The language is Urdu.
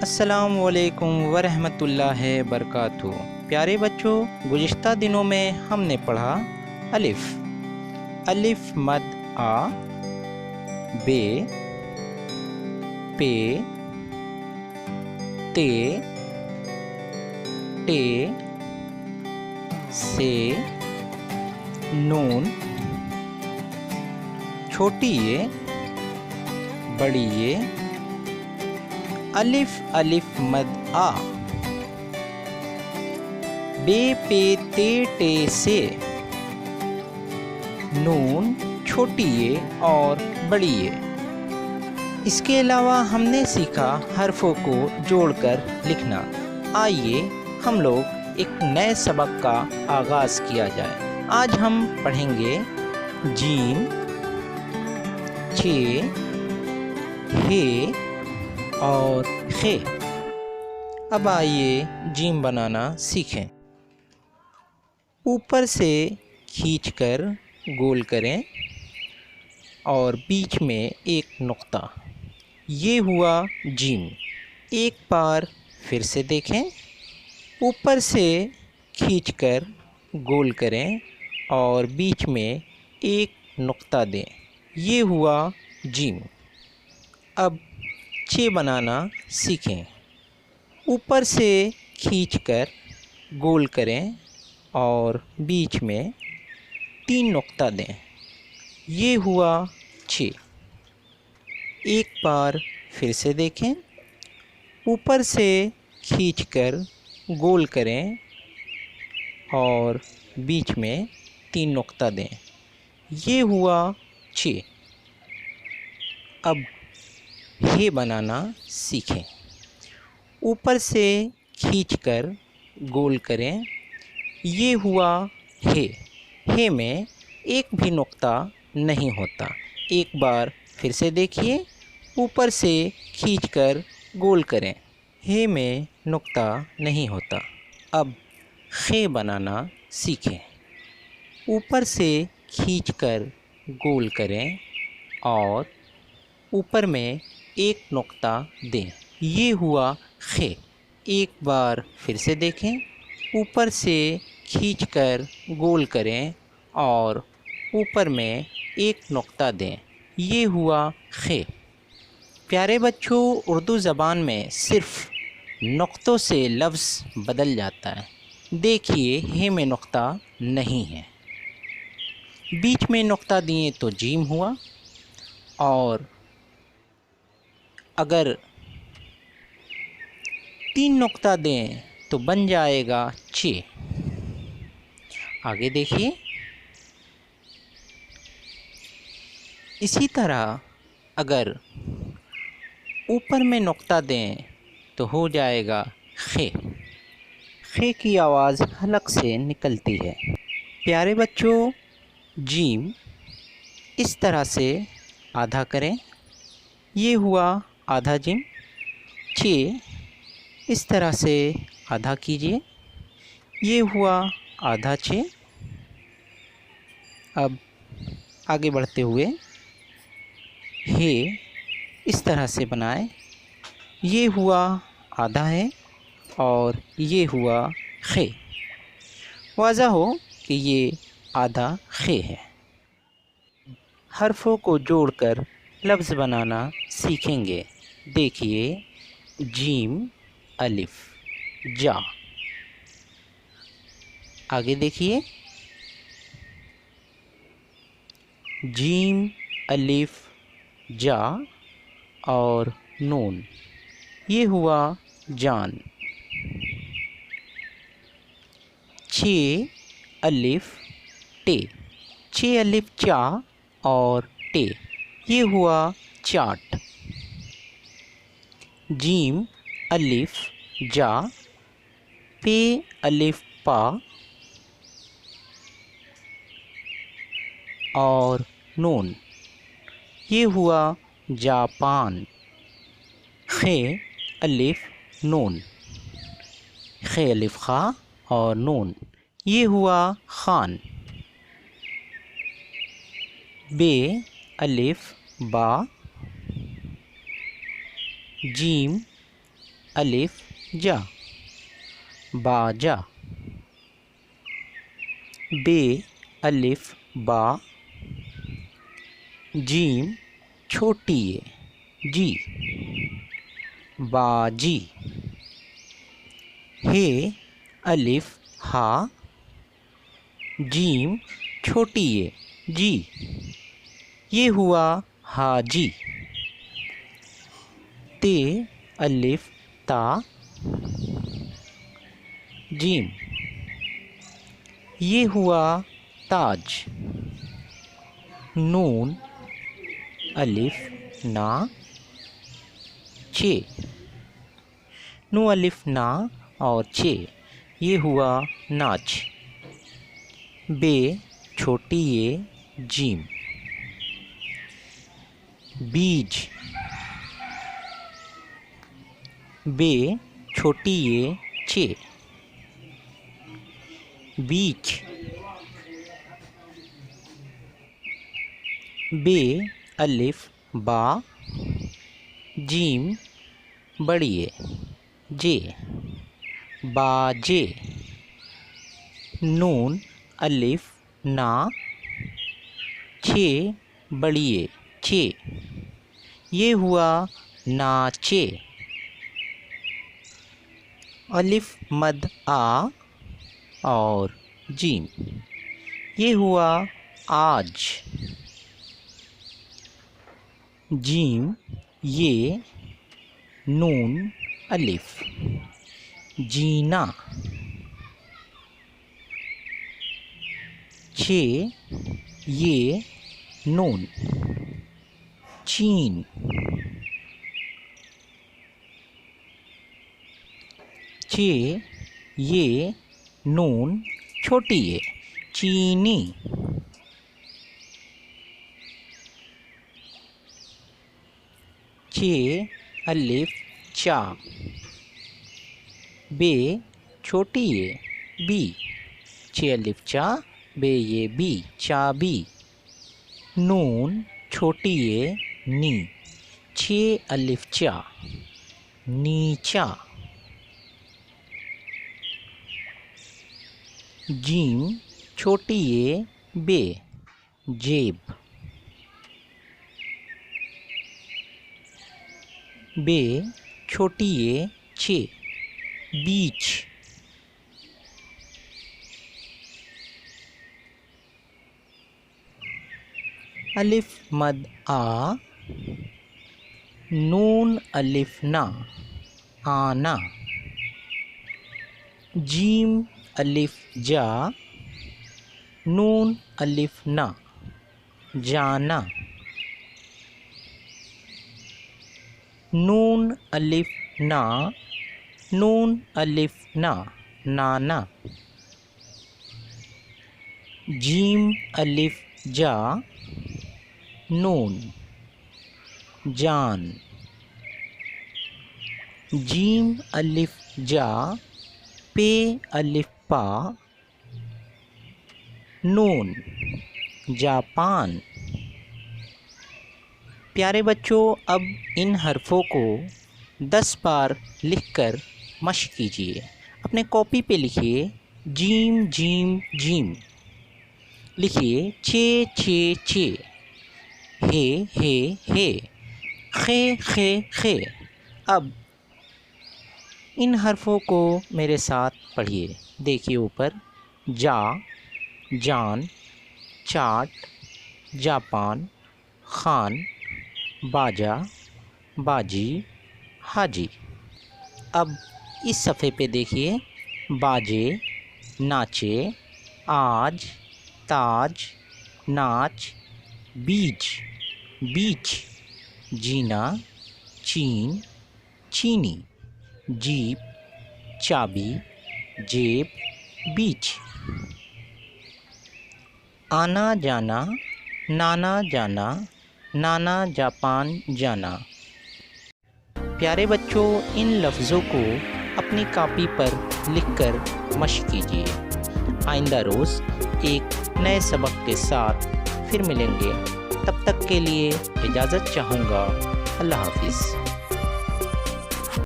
السلام علیکم ورحمۃ اللہ وبرکاتہ۔ پیارے بچوں، گزشتہ دنوں میں ہم نے پڑھا الف الف مد آ، بے، پے، تے، ٹے، سے، نون، چھوٹی یہ، بڑی یہ، الف الف مد آ، بے پے تے ٹے سے، نون، چھوٹی یہ اور بڑی یہ۔ اس کے علاوہ ہم نے سیکھا حرفوں کو جوڑ کر لکھنا۔ آئیے ہم لوگ ایک نئے سبق کا آغاز کیا جائے۔ آج ہم پڑھیں گے جیم، چے، ہے اور خے۔ اب آئیے جیم بنانا سیکھیں۔ اوپر سے کھینچ کر گول کریں اور بیچ میں ایک نقطہ، یہ ہوا جیم۔ ایک بار پھر سے دیکھیں، اوپر سے کھینچ کر گول کریں اور بیچ میں ایک نقطہ دیں، یہ ہوا جیم۔ اب چے بنانا سیکھیں۔ اوپر سے کھینچ کر گول کریں اور بیچ میں 3 نقطہ دیں، یہ ہوا چے۔ ایک بار پھر سے دیکھیں، اوپر سے کھینچ کر گول کریں اور بیچ میں 3 نقطہ دیں، یہ ہوا چے۔ اب ہے بنانا سیکھیں۔ اوپر سے کھینچ کر گول کریں، یہ ہوا ہے۔ ہے میں ایک بھی نقطہ نہیں ہوتا۔ ایک بار پھر سے دیکھیے، اوپر سے کھینچ کر گول کریں، ہے میں نقطہ نہیں ہوتا۔ اب خے بنانا سیکھیں۔ اوپر سے کھینچ کر گول کریں اور اوپر میں ایک نقطہ دیں، یہ ہوا خے۔ ایک بار پھر سے دیکھیں، اوپر سے کھینچ کر گول کریں اور اوپر میں ایک نقطہ دیں، یہ ہوا خے۔ پیارے بچوں، اردو زبان میں صرف نقطوں سے لفظ بدل جاتا ہے۔ دیکھیے، ہے میں نقطہ نہیں ہے، بیچ میں نقطہ دیے تو جیم ہوا، اور اگر 3 نقطہ دیں تو بن جائے گا چے۔ آگے دیکھیے، اسی طرح اگر اوپر میں نقطہ دیں تو ہو جائے گا خے۔ خے کی آواز حلق سے نکلتی ہے۔ پیارے بچوں، جیم اس طرح سے آدھا کریں، یہ ہوا آدھا جیم۔ چے اس طرح سے آدھا کیجیے، یہ ہوا آدھا چے۔ اب آگے بڑھتے ہوئے ہے اس طرح سے بنائیں، یہ ہوا آدھا ہے اور یہ ہوا خے۔ واضح ہو کہ یہ آدھا خے ہے۔ حرفوں کو جوڑ کر لفظ بنانا سیکھیں گے۔ دیکھیے، جیم، الف، جا۔ آگے دیکھیے، جیم، الف، جا اور نون، یہ ہوا جان۔ چے، الف، ٹے، چے الف چا اور ٹے، یہ ہوا چاٹ۔ جیم، الف، جا، پے الف پا اور نون، یہ ہوا جاپان۔ خے الف نون، خے الف خا اور نون، یہ ہوا خان۔ بے الف با، جیم الف جا باجا. بے الف با جیم چھوٹی ہے جی باجی. ہے الف ہا جیم چھوٹی ہے جی یہ ہوا حاجی. تے الف تا جیم یہ ہوا تاج. نون الف نا چھ نو الف نا اور چھ یہ ہوا ناچ. بے چھوٹی ہے جیم بیج. بے چھوٹی ہے چھ بیچ. بے الف با جیم بڑی ہے جے باجے. نون الف نا چھ بڑی ہے چھ یہ ہوا ناچے. الف مد آ اور جیم یہ ہوا آج. جیم یہ نون الف جینا. چھ یہ نون چین. چھ یہ نون چھوٹی ہے چینی. چھ الف چا بے چھوٹی ہے بی چھ الف چا بے یہ بی چابی. نون چھوٹی ہے نی چھ الف چا نیچا. جیم چھوٹی ہے بے جیب. بے چھوٹی ہے چھ بیچ. الف مد آ نون الف نا آنا. جیم الف جا نون الف نا جانا. نون الف نا نون الف نا نانا. جیم الف جا نون جان. جیم الف جا پے الف پا نون جاپان. پیارے بچوں اب ان حرفوں کو 10 بار لکھ کر مشق کیجیے. اپنے کاپی پہ لکھیے جیم جیم جیم. لکھیے چھ چھ چھ. ہے خے خے خے. اب ان حرفوں کو میرے ساتھ پڑھیے. دیکھیے اوپر جا جان چاٹ جاپان خان باجا باجی حاجی. اب اس صفحے پہ دیکھیے باجے ناچے آج تاج ناچ بیج بیچ جینا چین چینی جیپ چابی جیب بیچ. آنا جانا نانا جانا نانا جاپان جانا. پیارے بچوں ان لفظوں کو اپنی کاپی پر لکھ کر مشق کیجیے. آئندہ روز ایک نئے سبق کے ساتھ پھر ملیں گے. تب تک کے لیے اجازت چاہوں گا. اللہ حافظ.